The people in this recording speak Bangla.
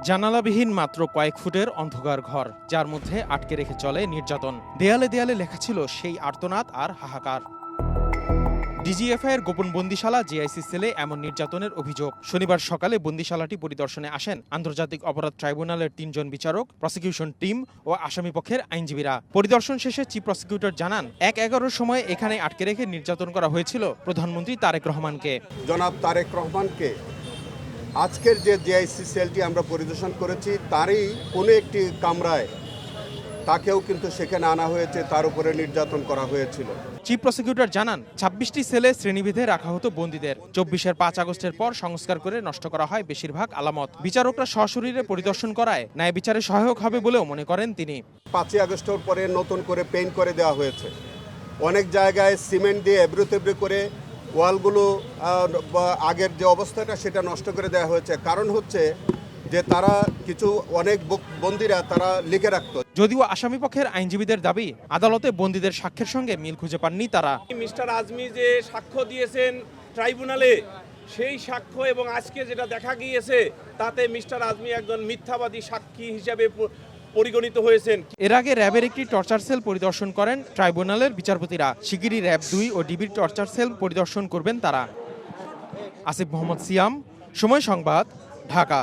জানালাবিহীন মাত্র কয়েক ফুটের অন্ধকার ঘর, যার মধ্যে আটকে রেখে চলে নির্যাতন। দেয়ালে দেয়ালে লেখা ছিল সেই আর্তনাদ আর হাহাকার। ডিজিএফআই এর গোপন বন্দিশালা জিআইসি সেলে এমন নির্যাতনের অভিযোগ। শনিবার সকালে বন্দিশালাটি পরিদর্শনে আসেন আন্তর্জাতিক অপরাধ ট্রাইব্যুনালের ৩ জন বিচারক, প্রসিকিউশন টিম ও আসামিপক্ষের আইনজীবীরা। পরিদর্শন শেষে চিফ প্রসিকিউটর জানান, ১/১১-র সময় এখানে আটকে রেখে নির্যাতন করা হয়েছিল প্রধানমন্ত্রী তারেক রহমানকে। জনাব তারেক রহমানকে আজকের যে জিআইসি সেলটি আমরা পরিদর্শন করেছি তারই কোনো একটি কামরায় তাকেও কিন্তু সেখানে আনা হয়েছে, তার উপরে নির্যাতন করা হয়েছিল। চিফ প্রসিকিউটর জানান, ২৬টি সেলে শ্রেণীভেদে রাখা হতো বন্দীদের। ২৪-এর ৫ আগস্টের পর সংস্কার করে নষ্ট করা হয় বেশিরভাগ আলামত। বিচারকরা সশরীরে পরিদর্শন করায় ন্যায় বিচারে সহায়ক হবে বলেও মনে করেন তিনি। ৫ই আগস্টের পরে নতুন করে পেইন্ট করে দেওয়া হয়েছে। অনেক জায়গায় সিমেন্ট দিয়ে এবড়ো তেবড়ো করে ওয়ালগুলো আগের যে অবস্থাটা সেটা নষ্ট করে দেওয়া হয়েছে। কারণ হচ্ছে যে তারা কিছু অনেক বন্দীরা তারা লিখে রাখত। যদিও আসামিপক্ষের আইনজীবীদের দাবি, আদালতে বন্দীদের সাক্ষ্যের সঙ্গে মিল খুঁজে পাননি তারা। মিস্টার আজমি যে সাক্ষ্য দিয়েছেন ট্রাইব্যুনালে, সেই সাক্ষ্য এবং আজকে যেটা দেখা গিয়েছে তাতে মিস্টার আজমি একজন মিথ্যাবাদী সাক্ষী হিসেবে পরিগণিত হয়েছেন। এর আগে র্যাবের একটি টর্চার সেল পরিদর্শন করেন ট্রাইব্যুনালের বিচারপতিরা। শিগগিরই র্যাব ২ ও ডিবির টর্চার সেল পরিদর্শন করবেন তারা। আসিফ মোহাম্মদ সিয়াম, সময় সংবাদ, ঢাকা।